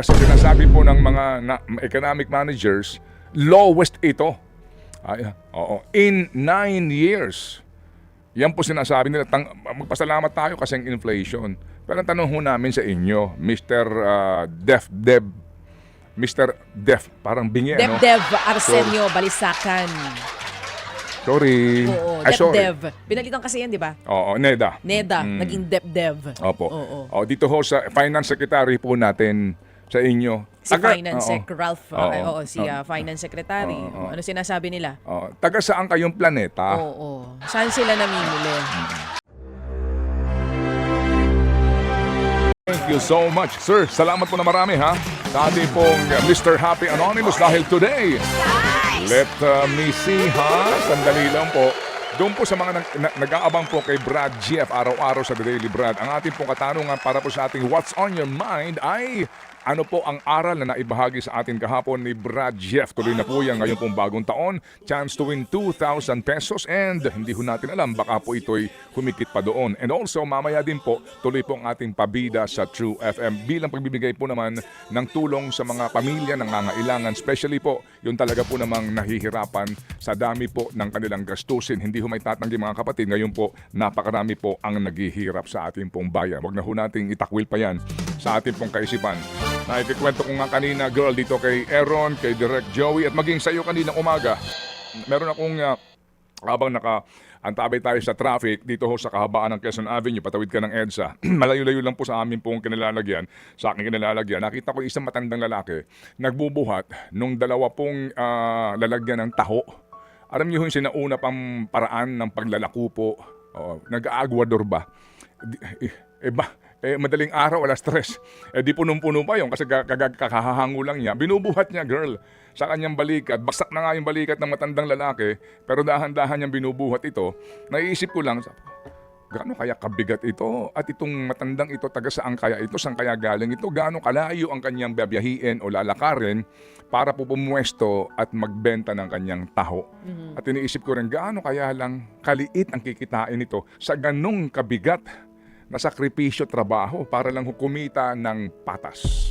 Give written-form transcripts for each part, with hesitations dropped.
Sa sinasabi po ng mga economic managers, lowest ito. Oo, in 9 years. Yan po sinasabi nila. Magpasalamat tayo kasi ang inflation. Pero ang tanong ho namin sa inyo, Mr. Mr. Def, parang bingi, ano? Dev Arsenio Balisacan. Sorry. Oo, Sorry. Dev. Pinalitan kasi yan, di ba? Oo, Neda. Neda, naging Dev. Opo. Oo. Dito ho sa Finance Secretary po natin sa inyo. Si Finance Sec Ralph, Oo. si Finance Secretary. Oo. Ano sinasabi nila? Taga saan kayong planeta? Oo. Saan sila namimili? Thank you so much, sir. Salamat po na marami, ha? Sa ating pong Mr. Happy Anonymous dahil today, let me see, ha? Sandali lang po. Doon po sa mga nag-aabang po kay Brad Jeff araw-araw sa The Daily Brad, ang ating pong katanungan para po sa ating What's on Your Mind ay ano po ang aral na naibahagi sa atin kahapon ni Brad Jeff. Tuloy na po yan ngayon pong bagong taon. Chance to win 2,000 pesos and hindi ho natin alam, baka po ito'y humikit pa doon. And also, mamaya din po, tuloy po ang ating pabida sa True FM bilang pagbibigay po naman ng tulong sa mga pamilya na nangangailangan. Especially po, yung talaga po namang nahihirapan sa dami po ng kanilang gastusin. Hindi ho may tatanggi mga kapatid. Ngayon po, napakarami po ang naghihirap sa ating pong bayan. Huwag na ho nating itakwil pa yan sa ating pong kaisipan. Nakikikwento ko nga kanina, girl, dito kay Aaron, kay Direk Joey, at maging sa iyo kaninang umaga. Meron akong, habang antabay tayo sa traffic, dito ho sa kahabaan ng Quezon Avenue, patawid ka ng EDSA. Malayo-layo lang po sa amin pong kinilalagyan, sa aking kinilalagyan. Nakita ko isang matandang lalaki, nagbubuhat nung dalawa pong lalagyan ng taho. Alam niyo yung sinauna pang paraan ng paglalako po, nag-aagwador ba? Madaling araw, alas 3. Di punong-puno pa yun kasi kakahahango lang niya. Binubuhat niya, girl, sa kanyang balikat. Baksak na nga yung balikat ng matandang lalaki, pero dahan-dahan niyang binubuhat ito. Naiisip ko lang, gaano kaya kabigat ito? At itong matandang ito, taga saan kaya ito? Saan kaya galing ito? Gaano kalayo ang kanyang babiyahiin o lalakarin para po pumuesto at magbenta ng kanyang taho? At iniisip ko rin, gaano kaya lang kaliit ang kikitain nito sa ganong kabigat na sakripisyo trabaho para lang kumita ng patas.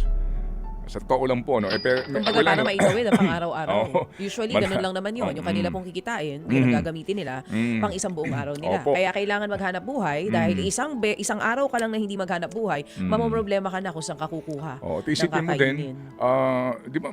Sa totoo lang po, no? Kumbaga para maitawid ang pang-araw-araw. Usually, ganun lang naman yun. Yung kanila pong kikitain, yung gagamitin nila, pang isang buong araw nila. Kaya kailangan maghanap buhay dahil isang araw ka lang na hindi maghanap buhay, mamomroblema ka na kung saan ka kukuha ng isipin mo din, kakainin. di ba,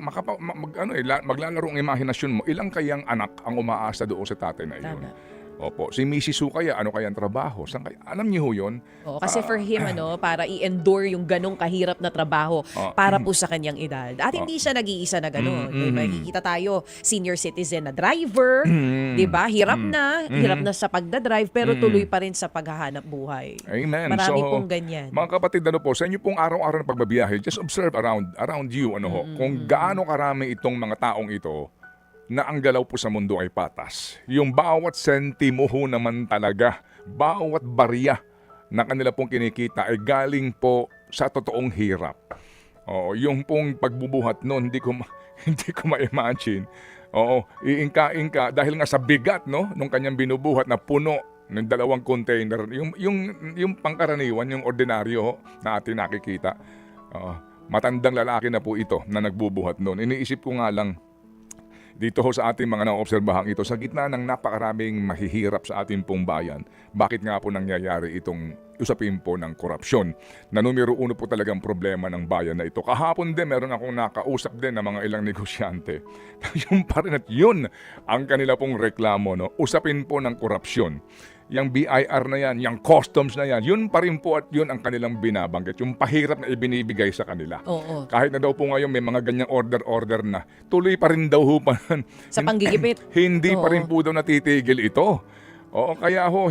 maglalaro ang imahinasyon mo, ilang kayang anak ang umaasa doon sa tatay na iyon? Tama. Opo, si Mrs. Su kaya, ano kayang trabaho? Alam niyo ho yun? Oo, kasi for him, para i-endure yung ganong kahirap na trabaho para po sa kanyang edad. At hindi siya nag-iisa na ganon. Makikita tayo, senior citizen na driver, di ba? Hirap na sa pagdadrive, pero tuloy pa rin sa paghahanap buhay. Amen. Marami pong ganyan. Mga kapatid, ano po, sa inyo pong araw-araw na pagbabiyahe, just observe around you, kung gaano karami itong mga taong ito na ang galaw po sa mundo ay patas. Yung bawat sentimo ho naman talaga, bawat barya na kanila pong kinikita ay galing po sa totoong hirap. Yung pong pagbubuhat noon, hindi ko ma-imagine. Iingka-ingka dahil nga sa bigat, no, nung kanyang binubuhat na puno ng 2 container, yung pangkaraniwan, yung ordinaryo na atin nakikita. Matandang lalaki na po ito na nagbubuhat noon. Iniisip ko nga lang, dito ho sa ating mga naobserbahang ito, sa gitna ng napakaraming mahihirap sa ating pong bayan, bakit nga po nangyayari itong usapin po ng korupsyon na numero 1 po talagang problema ng bayan na ito. Kahapon din, meron akong nakausap din ng mga ilang negosyante. Yung pa rin at yun ang kanila pong reklamo, no? Usapin po ng korupsyon. Yung BIR na yan, yung customs na yan, yun pa rin po at yun ang kanilang binabanggit. Yung pahirap na ibinibigay sa kanila. Oo. Kahit na daw po ngayon may mga ganyang order na, tuloy pa rin daw ho pa. Sa panggigipit. Hindi pa rin po daw natitigil ito. Kaya ho,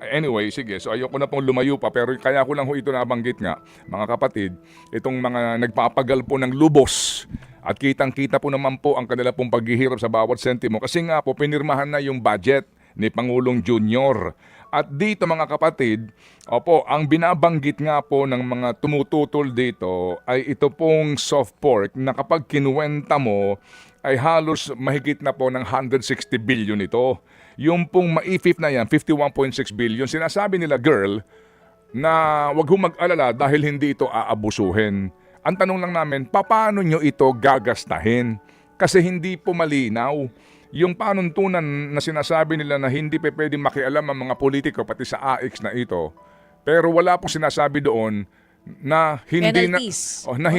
anyway, sige, so ayoko na pong lumayo pa, pero kaya ko lang ho ito nabanggit nga, mga kapatid, itong mga nagpapagal po ng lubos, at kitang-kita po naman po ang kanila pong paghihirap sa bawat sentimo, kasi nga po, pinirmahan na yung budget ni Pangulong Junior. At dito mga kapatid, ang binabanggit nga po ng mga tumututol dito ay ito pong soft pork na kapag kinuwenta mo ay halos mahigit na po ng 160 billion ito. Yung pong maifip na yan, 51.6 billion, sinasabi nila, girl, na wag hong mag-alala dahil hindi ito aabusuhin. Ang tanong lang namin, paano nyo ito gagastahin? Kasi hindi po malinaw. Yung panuntunan na sinasabi nila na hindi pa pwedeng makialam ang mga politiko pati sa AX na ito. Pero wala po sinasabi doon na hindi Penalties. na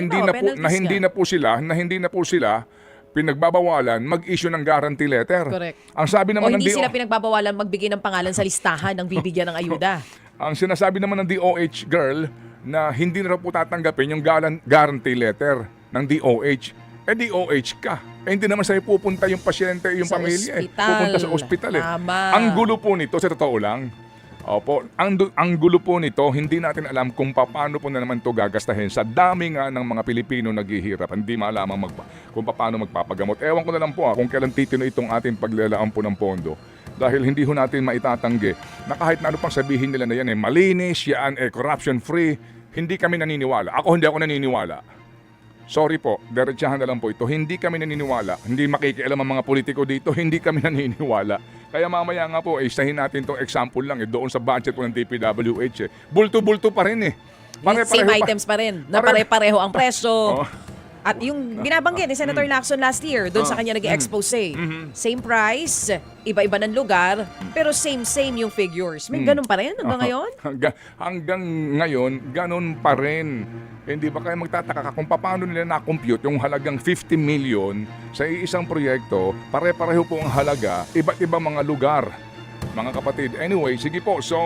hindi na po sila pinagbabawalan mag-issue ng guarantee letter. Correct. Ang sabi O naman ng hindi sila pinagbabawalan magbigay ng pangalan sa listahan ng bibigyan ng ayuda. Ang sinasabi naman ng DOH girl na hindi na raw po tatanggapin yung guarantee letter ng DOH. DOH ka. Hindi naman sa'yo pupunta yung pasyente, yung Sa pamilya. ospital. Pupunta sa ospital eh. Tama. Ang gulo po nito, sa totoo lang, ang gulo po nito, hindi natin alam kung paano po na naman ito gagastahin sa dami nga ng mga Pilipino naghihirap. Hindi maalaman kung paano magpapagamot. Ewan ko na lang po kung kailan titino itong ating paglalaan po ng pondo. Dahil hindi ho natin maitatanggi na kahit na ano pang sabihin nila na yan malinis, yan corruption free, hindi kami naniniwala. Hindi ako naniniwala. Sorry po, diretsahan na lang po ito. Hindi kami naniniwala. Hindi makikialam ang mga politiko dito. Hindi kami naniniwala. Kaya mamaya nga po, isahin natin itong example lang doon sa budget po ng DPWH. Bulto-bulto pa rin eh. Same items pa rin. Na pare-pareho ang presyo. Oh. At yung binabanggit ni Senator Lacson last year, doon sa kanya nag-expose. Same price, iba-iba ng lugar, pero same yung figures. May ganun pa rin hanggang ngayon? Hanggang ngayon, ganun pa rin. Hindi ba kayo magtataka kung paano nila na-compute yung halagang 50 million sa isang proyekto, pare-pareho po ang halaga, iba't ibang mga lugar. Mga kapatid. Anyway, sige po. So,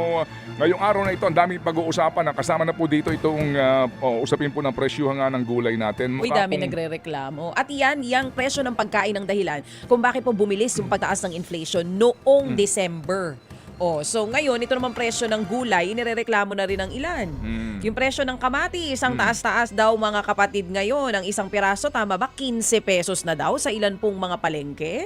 ngayong araw na ito, ang daming pag-uusapan. Kasama na po dito itong usapin po ng presyuhan nga ng gulay natin. Uy, dami nagre-reklamo. At yung presyo ng pagkain ng dahilan kung bakit po bumilis yung pagtaas ng inflation noong December. So ngayon, ito naman presyo ng gulay, inirereklamo na rin ng ilan. Yung presyo ng kamatis, ang taas-taas daw mga kapatid ngayon. Ang isang piraso, tama ba, 15 pesos na daw sa ilan pong mga palengke?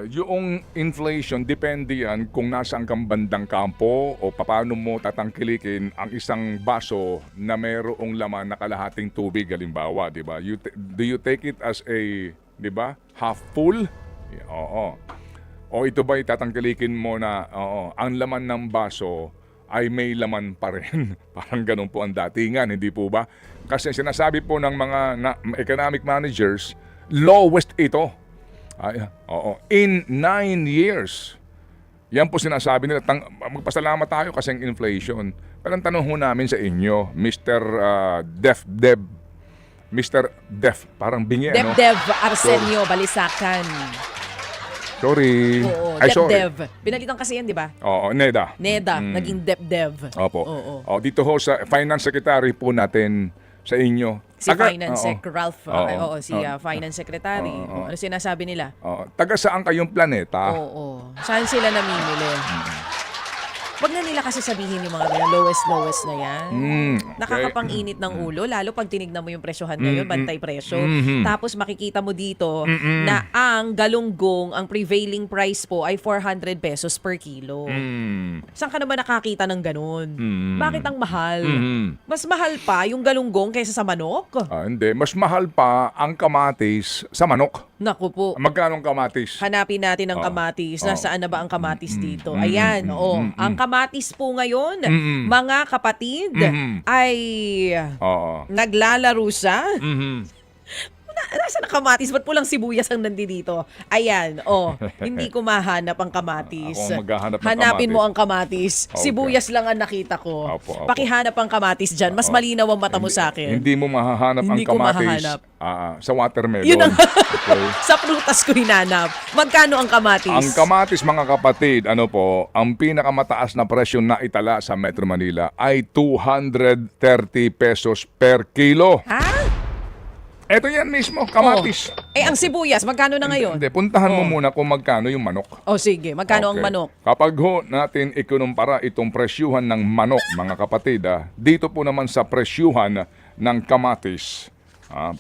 Yung inflation, depende yan kung nasaan kang bandang kampo o paano mo tatangkilikin ang isang baso na mayroong laman na kalahating tubig, halimbawa, di ba? Do you take it as a, di ba, half full? Oo. O ito ba itatangkilikin mo na, ang laman ng baso ay may laman pa rin. Parang ganun po ang datingan, hindi po ba? Kasi sinasabi po ng mga economic managers, lowest ito. In 9 years. Yan po sinasabi nila. Magpasalamat tayo kasi ang inflation. Pero ang tanong ho namin sa inyo, Mr. Mr. Def, parang bingi, ano? Dev Arsenio Balisacan. Sorry. Oo, Ay, sorry. Dev. Binalitan kasi yan, di ba? Oo, Neda. Naging Dev. Opo. Oo. Dito ho sa Finance Secretary po natin sa inyo. Si Finance Sec Ralph. Finance Secretary. Ano sinasabi nila? Taga saan kayong planeta? Oo. Saan sila namimili? Wag na nila kasi sabihin yung mga lowest na yan. Nakakapang-init ng ulo, lalo pag tinignan mo yung presyohan ngayon, bantay presyo. Tapos makikita mo dito na ang galunggong, ang prevailing price po ay 400 pesos per kilo. Saan ka naman nakakita ng ganun? Bakit ang mahal? Mas mahal pa yung galunggong kaysa sa manok? Hindi. Mas mahal pa ang kamatis sa manok. Naku po. Magkano ang kamatis? Hanapin natin ang kamatis. Nasaan na ba ang kamatis dito? Ayan, ang kamatis po ngayon, mga kapatid, ay naglalaro siya. Nasaan ang kamatis? Ba't pulang sibuyas ang nandito? Ayan, hindi ko mahanap ang kamatis. Ako ang maghahanap ng Hanapin kamatis. mo ang kamatis. Okay. Sibuyas lang ang nakita ko. Opo. Pakihanap ang kamatis dyan. Mas malinaw ang mata mo sa akin. Hindi mo mahahanap Hindi ang ko kamatis mahahanap. Sa watermelon. Yun ang Okay. sa prutas ko hinanap. Magkano ang kamatis? Ang kamatis, mga kapatid, ang pinakamataas na presyo na itala sa Metro Manila ay 230 pesos per kilo. Ha? Ito yan mismo, kamatis. Ang sibuyas, magkano na ngayon? Hindi, puntahan mo muna kung magkano yung manok. Sige, magkano ang Okay. manok? Kapag ho natin ikunumpara itong presyuhan ng manok, mga kapatid, dito po naman sa presyuhan ng kamatis,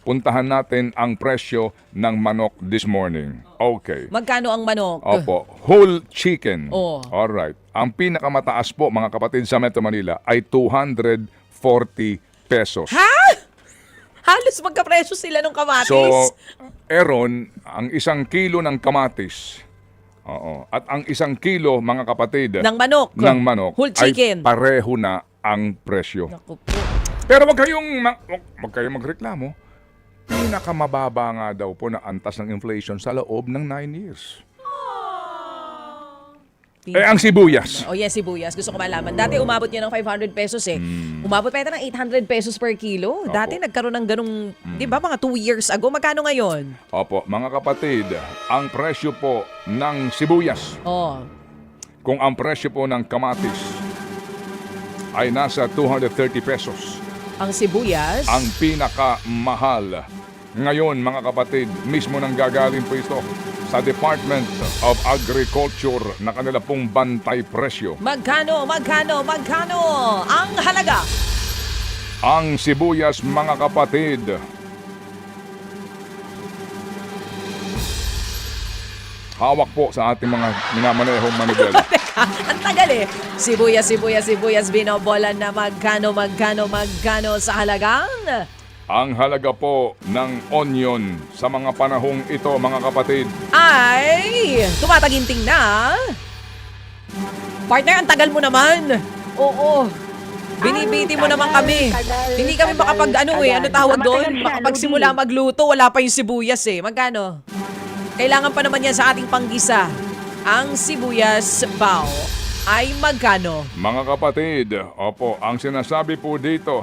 puntahan natin ang presyo ng manok this morning. Okay. Magkano ang manok? Opo, whole chicken. Oh. Alright. Ang pinakamataas po, mga kapatid, sa Metro Manila ay 240 pesos. Ha? Halos magkapresyo sila ng kamatis. So, Aaron, ang isang kilo ng kamatis, at ang isang kilo, mga kapatid, ng manok. ng manok Whole chicken. ay pareho na ang presyo. Naku po. Pero wag kayong magreklamo. Pinakamababa nga daw po na antas ng inflation sa loob ng 9 years. Ang sibuyas. Oh yes, sibuyas. Gusto ko malaman. Dati umabot niya ng 500 pesos eh. Umabot pa ito ng 800 pesos per kilo. Dati nagkaroon ng ganung, di ba, mga 2 years ago. Magkano ngayon? Opo, mga kapatid, ang presyo po ng sibuyas, Oh. kung ang presyo po ng kamatis ay nasa 230 pesos, Ang sibuyas. ang pinakamahal ngayon, mga kapatid, mismo nang gagaling po ito sa Department of Agriculture na kanila pong bantay presyo. Magkano ang halaga? Ang sibuyas, mga kapatid, hawak po sa ating mga minamanehong manibela. Ang tagal eh. Sibuyas, binobola na magkano sa halagang? Ang halaga po ng onion sa mga panahong ito, mga kapatid, Ay, tumataginting na. Partner, ang tagal mo naman. Oo. Binibiti mo naman kami. Hindi kami ano tawag doon? Makapagsimula magluto, wala pa yung sibuyas eh. Magkano? Kailangan pa naman yan sa ating panggisa. Ang sibuyas bao ay magkano? mga kapatid, opo, ang sinasabi po dito,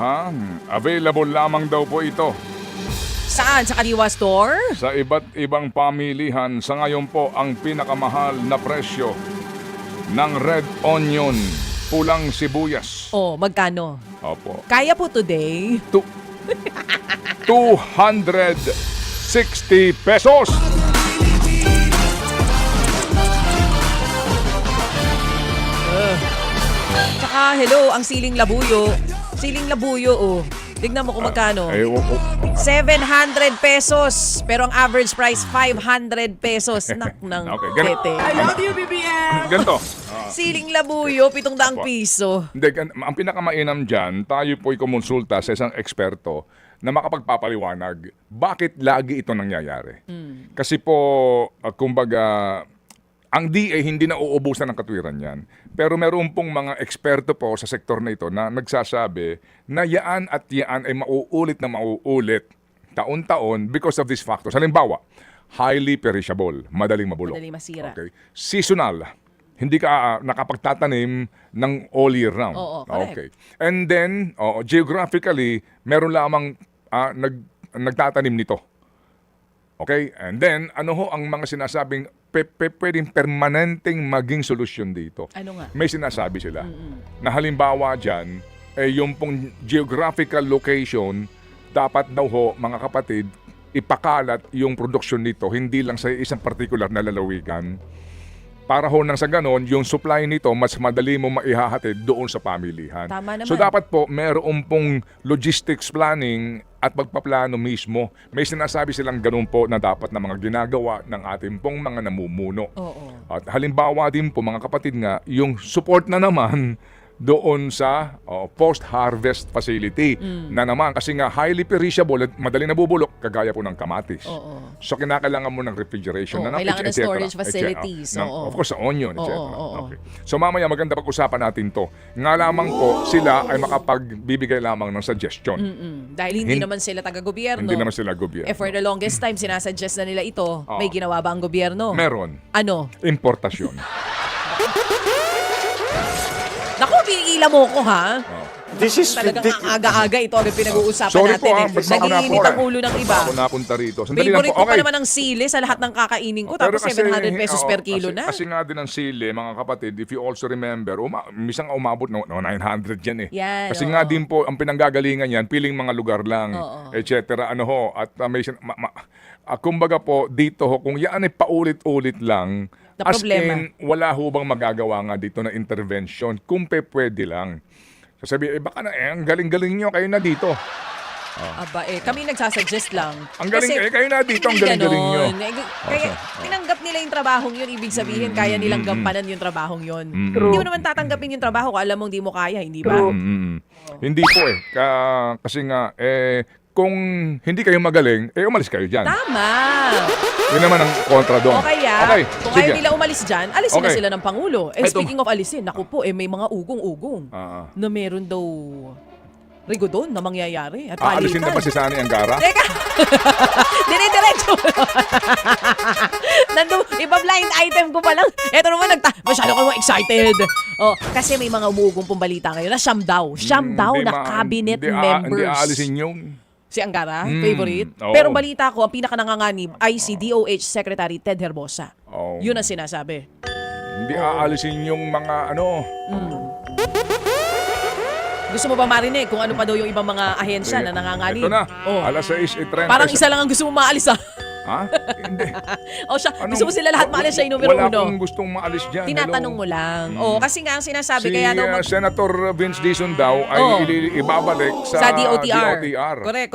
available lamang daw po ito Saan? Sa Kaliwa Store? sa iba't ibang pamilihan. Sa ngayon po, ang pinakamahal na presyo ng red onion, pulang sibuyas. Oh, magkano? Opo. Kaya po today. 260 pesos. Tsaka, hello, ang siling labuyo. Siling labuyo, oh. Tignan mo kung magkano. 700 pesos. Pero ang average price, 500 pesos. Nak ng Okay, tete. I love you, BBM! Ganito. Siling labuyo, 700 piso. Hindi, ang pinakamainam dyan, tayo po'y kumonsulta sa isang eksperto na makapagpapaliwanag bakit lagi ito nangyayari. Kasi po, kumbaga, ang DA hindi na uubusan ng katwiran yan. Pero meron pong mga eksperto po sa sektor na ito na nagsasabi na yaan at yaan ay mauulit na mauulit taon-taon because of these factors. Halimbawa, highly perishable, madaling mabulok. Madaling masira. Okay. Seasonal, hindi ka nakapagtatanim ng all year round. Oo, correct. Okay. And then, geographically, meron lamang nagtatanim nito. Okay? And then, ano ho ang mga sinasabing pwedeng permanenteng maging solusyon dito? Ano nga? May sinasabi sila na halimbawa dyan, yung pong geographical location, dapat daw ho, mga kapatid, ipakalat yung produksyon nito, hindi lang sa isang particular na lalawigan. Para ho nang sa ganon, yung supply nito, mas madali mo maihahatid doon sa pamilihan. Tama naman. So dapat po, meron pong logistics planning at pagpaplano mismo. May sinasabi silang ganun po na dapat na mga ginagawa ng ating pong mga namumuno. Oo. At halimbawa din po, mga kapatid nga, yung support na naman doon sa post-harvest facility na naman kasi nga highly perishable at madali nabubulok kagaya po ng kamatis. Oo. So kinakailangan mo ng refrigeration Oo, na kailangan ng et cetera, storage et cetera. facilities. Oo. Of course, sa onion, etc. Oo. Okay. So mamaya maganda pag-usapan natin to. Nga lamang po sila ay makapagbibigay lamang ng suggestion. Dahil hindi naman sila taga-gobyerno. Hindi naman sila gobyerno. For the longest time, sinasuggest na nila ito. May ginawa ba ang gobyerno? Meron. Ano? Importasyon. Naku, piniila mo ko ha? This is Talagang ridiculous. ang aga-aga ito ang pinag-uusapan Sorry natin. po, Eh. ba't ako Nagiinit napo, ang ulo ng iba. Ako napunta rito. Sandali lang Favorite po. ko pa Okay. naman ang sili sa lahat ng kakainin ko. Pero Tapos kasi, 700 pesos per oo, kilo na. Kasi nga din ang sili, mga kapatid, if you also remember, misang umabot no 900 yan eh. Yan, Kasi oo. nga din po, ang pinanggagalingan yan, piling mga lugar lang, Oo. etc. Ano ho, at kumbaga po, dito ho, kung yan ay paulit-ulit lang, Na as problema. in, wala ho bang magagawa nga dito na intervention, kung pwede lang. Sasabi, baka na, ang galing-galing nyo, kayo na dito. Aba, kami nagsasuggest lang. Ang galing, Kasi kayo na dito, ang hindi galing-galing nyo. ganon. Kaya tinanggap nila yung trabahong yun, ibig sabihin kaya nilang gampanan yung trabahong yun. Hindi mo naman tatanggapin yung trabaho kung alam mong hindi mo kaya, hindi ba? Hindi po kasi nga, kung hindi kayo magaling, umalis kayo dyan. Tama. Yun naman ang kontra doon. O kaya, Okay, kung sige. ayaw nila umalis dyan, alisin na Okay. sila ng Pangulo. Ito- Speaking of alisin, naku po, may mga ugong-ugong Ah. na meron daw Rigodon na mangyayari at Aalisin na ba si Sani Angara? Teka! Dire-diretso! Iba blind item ko pa lang. Eto naman, masyado ko naman excited. Oh, kasi may mga umuugong pong balita ngayon na siyam daw Hindi na cabinet hindi members. Hindi aalisin yung... Si Angara, favorite. oo. Pero balita ko, ang pinaka-nanganganib ay si DOH Secretary Ted Herbosa. Oh. Yun ang sinasabi. Hindi aalisin yung mga ano... Gusto mo ba marinig kung ano pa daw yung ibang mga ahensya na nanganganib? Ito na. Oh. Alas 6:30. Parang isa lang ang gusto mo maalis ah. Ha? Hindi. O siya, gusto mo sila lahat maalis siya yung numero Wala uno. akong gustong maalis dyan. Tinatanong mo lang. Oh, kasi nga ang sinasabi, Si kaya daw Senator Vince Dizon daw ay Oo. ibabalik sa, sa DOTR. DOTR. Correct.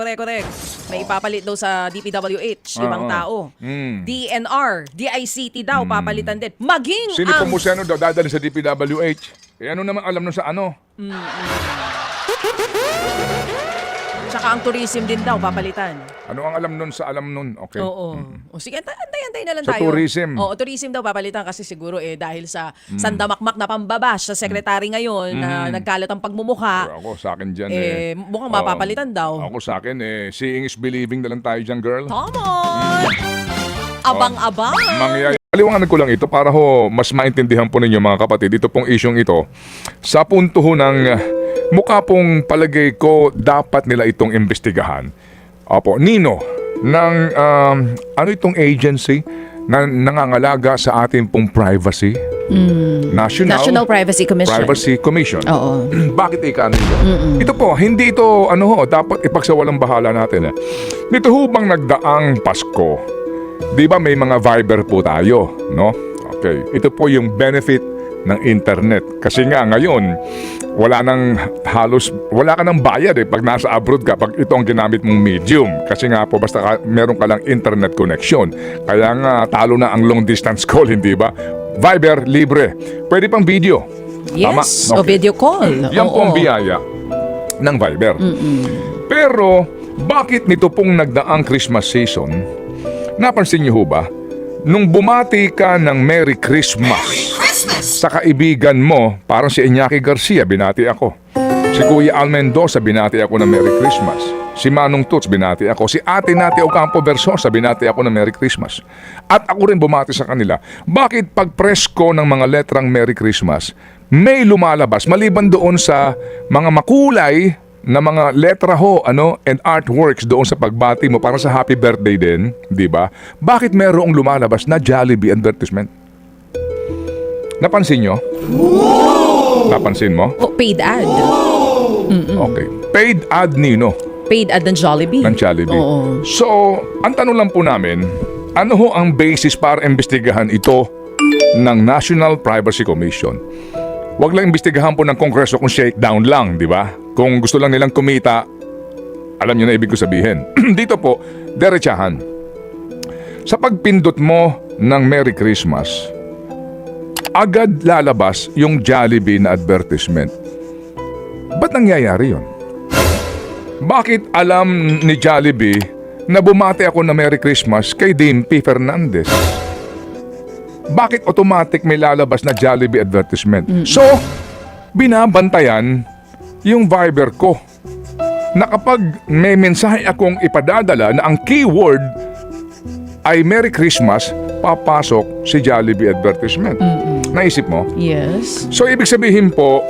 May ipapalit daw sa DPWH, ibang tao. DNR, DICT daw, papalitan din. Maging Sino ang... Pomuceno daw dadali sa DPWH? Eh ano naman alam nun sa ano? Tsaka ang tourism din daw, papalitan. Ano ang alam nun sa alam nun? Okay. Oo. O sige, antay na lang Sa tayo. tourism. Oo, tourism daw papalitan kasi siguro dahil sa sandamakmak na pambabash sa secretary ngayon na nagkalat ang pagmumukha, Ako sa akin dyan mukhang mapapalitan daw. Ako sa akin seeing is believing na lang tayo dyan, girl. Come on! Abang-abang! Paliwangan ko lang ito para mas maintindihan po ninyo mga kapatid. Ito pong isyong ito. Sa punto ng mukha pong palagay ko dapat nila itong imbestigahan. Opo, Nino, ng ano itong agency na nangangalaga sa ating pong privacy? National Privacy Commission. Privacy Commission. Oo. Bakit ika nito? Ito po, hindi ito dapat ipagsawalang bahala natin. Dito ho bang nagdaang Pasko? Di ba may mga Viber po tayo, no? Okay. Ito po yung benefit ng internet. Kasi nga ngayon, wala ka nang bayad pag nasa abroad ka, pag ito ang ginamit mong medium. Kasi nga po, basta meron ka lang internet connection. Kaya nga, talo na ang long distance call, hindi ba? Viber, libre. Pwede pang video. Yes, Tama? o video call. Yan po ang Oo. biyaya ng Viber. Pero, bakit nito pong nagdaang Christmas season, napansin niyo ho ba, nung bumati ka ng Merry Christmas sa kaibigan mo, parang si Iñaki Garcia, binati ako. Si Kuya Al Mendoza, binati ako ng Merry Christmas. Si Manong Tuts, binati ako. Si Ate Nati Ocampo Versosa, binati ako ng Merry Christmas. At ako rin bumati sa kanila. Bakit pag press ko ng mga letrang Merry Christmas, may lumalabas, maliban doon sa mga makulay na mga letra and artworks doon sa pagbati mo para sa happy birthday din, di ba? Bakit merong lumalabas na Jollibee advertisement? Napansin nyo? Napansin mo? Oh, paid ad. Okay. Paid ad Nino Paid ad ng Jollibee. ng Jollibee. Oo. So, ang tanong lang po namin, ano ho ang basis para imbestigahan ito ng National Privacy Commission? Huwag lang imbestigahan po ng Kongreso kung shakedown lang, di ba? Kung gusto lang nilang kumita, alam niyo na ibig ko sabihin. Dito po, derechahan. Sa pagpindot mo ng Merry Christmas, agad lalabas yung Jollibee na advertisement. Ba't nangyayari yon? Bakit alam ni Jollibee na bumati ako na Merry Christmas kay Dame P. Fernandez? Bakit automatic may lalabas na Jollibee advertisement? So, binabantayan yung Viber ko na kapag may mensahe akong ipadadala na ang keyword ay Merry Christmas, papasok si Jollibee advertisement. Naisip mo? Yes. So, ibig sabihin po,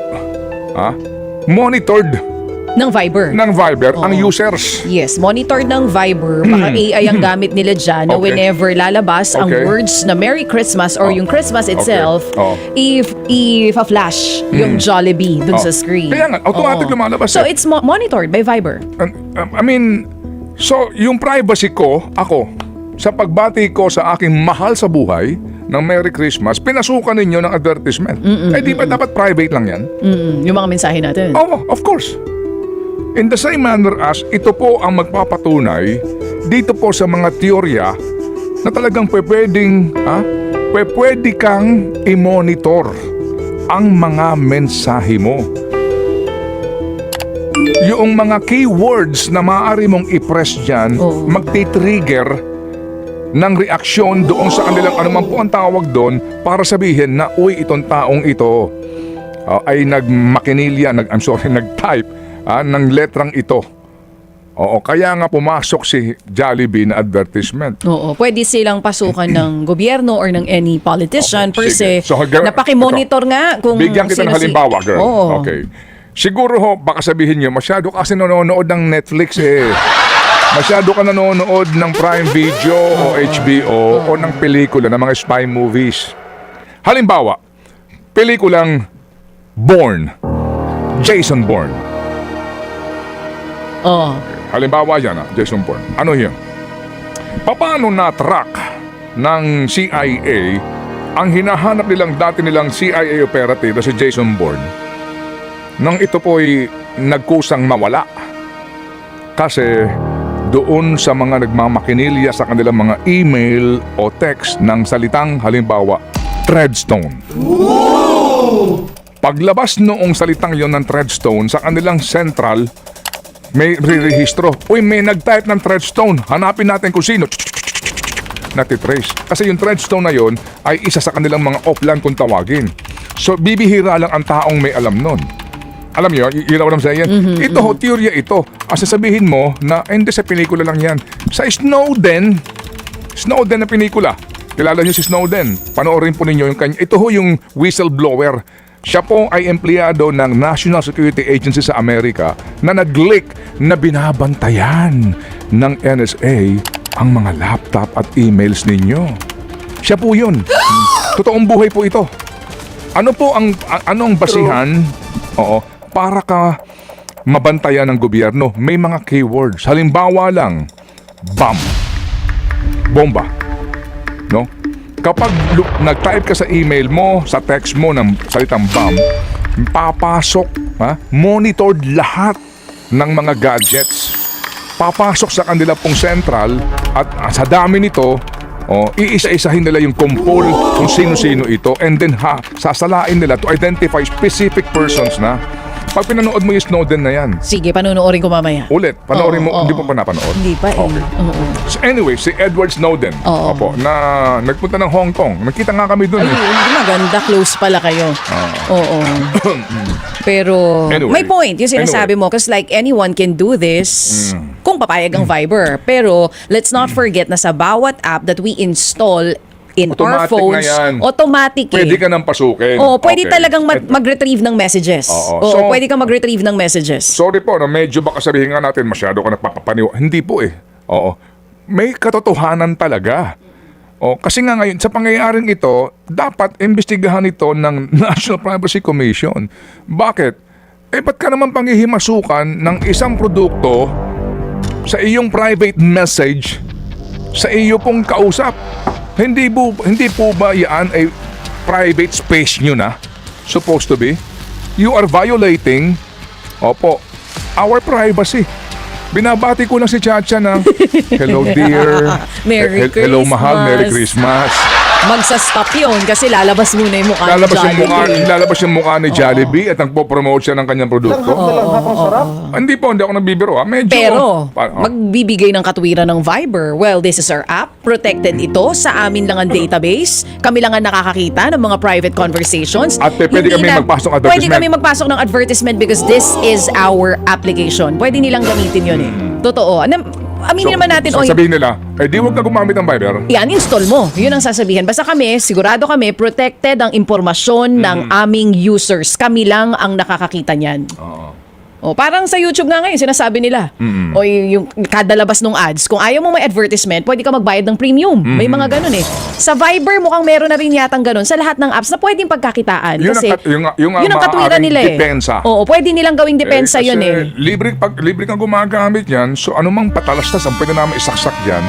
monitored Ng Viber. ng Viber ang users. Yes, monitored ng Viber. Baka AI ang gamit nila dyan na Okay. whenever lalabas ang Okay. words na Merry Christmas or yung Christmas itself, Oh. if-flash yung Jollibee dun Oh. sa screen. Kaya nga, automatic Oo. lumalabas So eh. it's monitored by Viber. I mean, so yung privacy ko, sa pagbati ko sa aking mahal sa buhay ng Merry Christmas, pinasukan ninyo ng advertisement. Di ba dapat private lang yan? Yung mga mensahe natin. Oo, of course. In the same manner as, ito po ang magpapatunay dito po sa mga teorya na talagang pwede kang i-monitor ang mga mensahe mo. Yung mga keywords na maaari mong i-press dyan, magti-trigger ng reaksyon doon sa kanilang anuman po ang tawag doon para sabihin na, uy, itong taong ito ay nag-type ng letrang ito. Oo, kaya nga pumasok si Jollibee na advertisement. Oo, pwede silang pasukan ng gobyerno or ng any politician per sige. se. So, Napakimonitor nga kung Bigyan kita ng halimbawa, girl. Oo. Okay. Siguro ho, baka sabihin nyo, masyado kasi nanonood ng Netflix eh. Masyado ka nanonood ng Prime Video o HBO o ng pelikula, ng mga spy movies. Halimbawa, pelikulang Bourne. Jason Bourne. Oo. Halimbawa yan, Jason Bourne. Ano yun? Paano na-track ng CIA ang hinahanap dati nilang CIA operative na si Jason Bourne nang ito po'y nagkusang mawala? Kasi doon sa mga nagmamakinilya sa kanilang mga email o text ng salitang halimbawa, Treadstone. Paglabas noong salitang yon ng Treadstone sa kanilang central, may rehistro. Uy, may nag-type ng Treadstone. Hanapin natin kung sino. Natitrace. Kasi yung Treadstone na yon ay isa sa kanilang mga offline kung tawagin. So, bibihira lang ang taong may alam nun. Alam niyo, yun ang saying. Ito ho, teorya ito. Sasabihin mo na, hindi sa pelikula lang yan. Sa Snowden na pelikula. Kilala niyo si Snowden. Panoorin po ninyo yung kanya. Ito ho yung whistleblower. Siya po ay empleyado ng National Security Agency sa Amerika na nag-leak na binabantayan ng NSA ang mga laptop at emails ninyo. Siya po yun. Totoong buhay po ito. Ano po anong basihan? Oo, para ka mabantayan ng gobyerno, may mga keywords. Halimbawa lang, bomba. No? Kapag nag-type ka sa email mo, sa text mo ng salitang bomb, papasok, monitored lahat ng mga gadgets. Papasok sa kanila pong central at sa dami nito, iisa-isahin nila yung kumpol kung sino-sino ito and then sasalain nila to identify specific persons na. Pag pinanood mo yung Snowden na yan, Sige, panonoorin ko mamaya. ulit, panoorin mo, Oo, hindi oo. pa napanood? Hindi pa eh. Okay. Oo. So anyway, si Edward Snowden, Oo. opo, na nagpunta ng Hong Kong. Nakita nga kami doon. Ay, maganda. Close pala kayo. Oo. Pero, Anyway. may point yung sinasabi mo. Because like anyone can do this kung papayag ang Viber. Pero, let's not forget na sa bawat app that we install in our Automatic phones, na yan. automatic Pwede eh. ka nang pasukin. Pwede Okay. talagang mag-retrieve ng messages. Oo. Oo, So- pwede kang mag-retrieve ng messages. Sorry po, no, medyo baka sabihin nga natin masyado ka nagpapapaniwa. Hindi po eh. Oo. May katotohanan talaga. Kasi nga ngayon, sa pangyayaring ito, dapat imbestigahan ito ng National Privacy Commission. Bakit? Ba't ka naman panghihimasukan ng isang produkto sa iyong private message sa iyo pong kausap? Hindi po ba yan ay private space nyo na? Supposed to be? You are violating, our privacy. Binabati ko lang si Chacha na, hello dear. Merry Hello mahal, Merry Christmas. Christmas. Magsa-stop yun kasi lalabas muna yung mukha Lalabas ni Jollibee. lalabas yung mukha ni Jollibee at nagpo-promote siya ng kanyang produkto. Hindi ako nabibiro. Medyo. Pero, magbibigay ng katwiran ng Viber. Well, this is our app. Protected ito. Sa amin lang ang database. Kami lang ang nakakakita ng mga private conversations. At pwede Hindi kami magpasok ng advertisement. Pwede kami magpasok ng advertisement because this is our application. Pwede nilang gamitin yun eh. Totoo. Aminin naman natin, sasabihin nila, di huwag ka gumamit ng Viber. yan, install mo. Yun ang sasabihin. Basta kami, sigurado kami, protected ang impormasyon ng aming users. Kami lang ang nakakakita niyan. Parang sa YouTube nga ngayon, sinasabi nila. Yung kada labas ng ads, kung ayaw mo may advertisement, pwede ka magbayad ng premium. May mga ganun eh. Sa Viber, mukhang meron na rin yatang ganun sa lahat ng apps na pwedeng pagkakitaan. Yun Kasi yung yun ang katwiran maaaring nila eh. depensa. Oo, pwede nilang gawing depensa yun eh. Libre kang gumagamit yan, so anumang patalastas ang pwede namin isaksak dyan,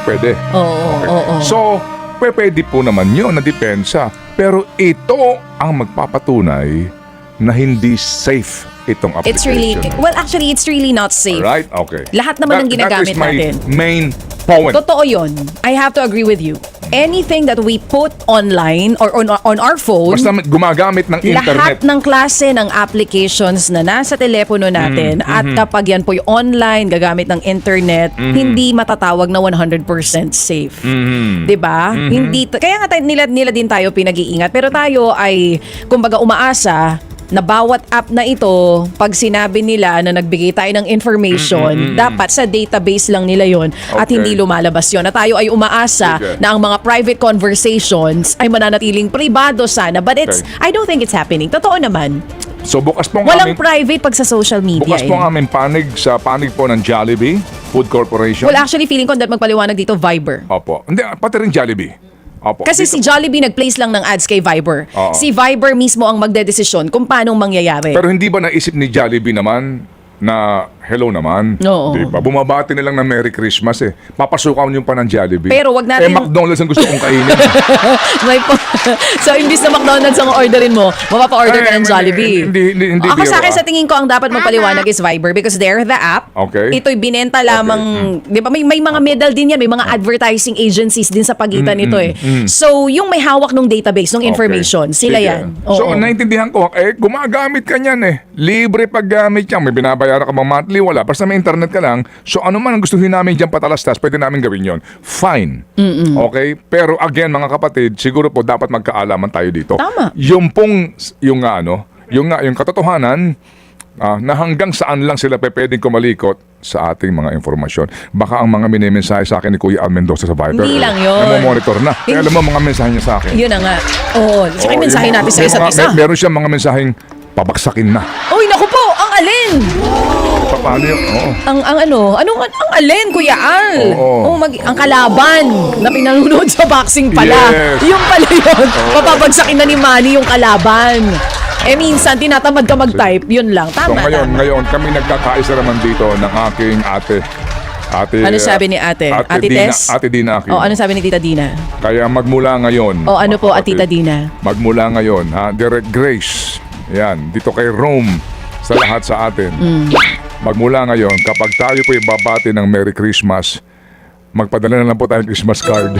pwede. Oo. So, pwede po naman yun na depensa. Pero ito ang magpapatunay na hindi safe itong It's application. it's really not safe. Right? Okay. Lahat naman ng ginagamit natin. That is my main point. Totoo yun. I have to agree with you. Anything that we put online or on our phone, Basta gumagamit ng internet. lahat ng klase ng applications na nasa telepono natin at kapag yan po yung online, gagamit ng internet, hindi matatawag na 100% safe. 'Di ba? Hindi kaya nga nila din tayo pinag-iingat pero tayo ay kumbaga umaasa na bawat app na ito, pag sinabi nila na nagbigay tayo ng information, dapat sa database lang nila yon at Okay. hindi lumalabas yon. At tayo ay umaasa Sige. na ang mga private conversations ay mananatiling pribado sana. But I don't think it's happening. Totoo naman. So bukas po ang Walang aming, private pag sa social media. bukas po ang aming panig sa panig po ng Jollibee Food Corporation. Well, actually, feeling ko that magpaliwanag dito, Viber. Opo. Hindi, pati rin Jollibee. Opo. Kasi Dito- si Jollibee nag-place lang ng ads kay Viber. Oo. Si Viber mismo ang magdedesisyon kung paano mangyayari. Pero hindi ba naisip ni Jollibee naman na hello naman? Oo. Diba? Bumabati na lang ng Merry Christmas eh. Papasukan yung pa ng Jollibee. Pero wag natin- McDonald's ang gusto kong kainin. May so, imbis na McDonald's ang orderin mo, mapapa-order ka Ay, ng Jollibee. hindi Ako sa akin, biro, sa tingin ko, ang dapat magpaliwanag is Viber because they're the app. Okay. Ito'y binenta lamang, di ba? May mga middle din yan. May mga advertising agencies din sa pagitan nito eh. So, yung may hawak ng database, ng information, Okay. sila Sige. yan. So, Oo. naintindihan ko, gumagamit ka niyan eh. Libre paggamit yan. May binabayaran ka bang monthly? Wala. Basta may internet ka lang. So, ano man ang gustuhin namin dyan patalastas, pwede namin gawin yon. Fine. Okay? Pero again, mga kapatid, siguro po dapat magkaalaman tayo dito. Tama. Yung pong, yung katotohanan, na hanggang saan lang sila pwedeng kumalikot sa ating mga informasyon. Baka ang mga minimensahe sa akin ni Kuya Al Mendoza sa Viber. Hindi lang yun. Namomonitor na. Kaya alam mo mga mensahe niya sa akin. Yun na nga. Oo. Saka Oo, mensahe yung natin sa may isa't mga- isa. Meron siyang mga mensaheng pabaksakin na. Uy, naku po! Ang alin! Paano yun? Oo. Ang alin, Kuya Al? Oo. Ang kalaban na pinanunod sa boxing pala. Yes. Yung pala yun. Papabagsakin na ni Manny yung kalaban. Minsan, tinatamad ka mag-type. Yun lang. So Tama. ngayon kami nagkakaisa naman dito ng aking ate. Ano sabi ni ate? Ate Dina, Tess? Ate Dina Aquino. ano sabi ni Tita Dina? Kaya magmula ngayon. Ano po, mga at Tita kapatid, Dina? Magmula ngayon, Direct Grace. Yan, dito kay Rome sa lahat sa atin. Magmula ngayon, kapag tayo po ibabati ng Merry Christmas, magpadala na lang po tayo ng Christmas card.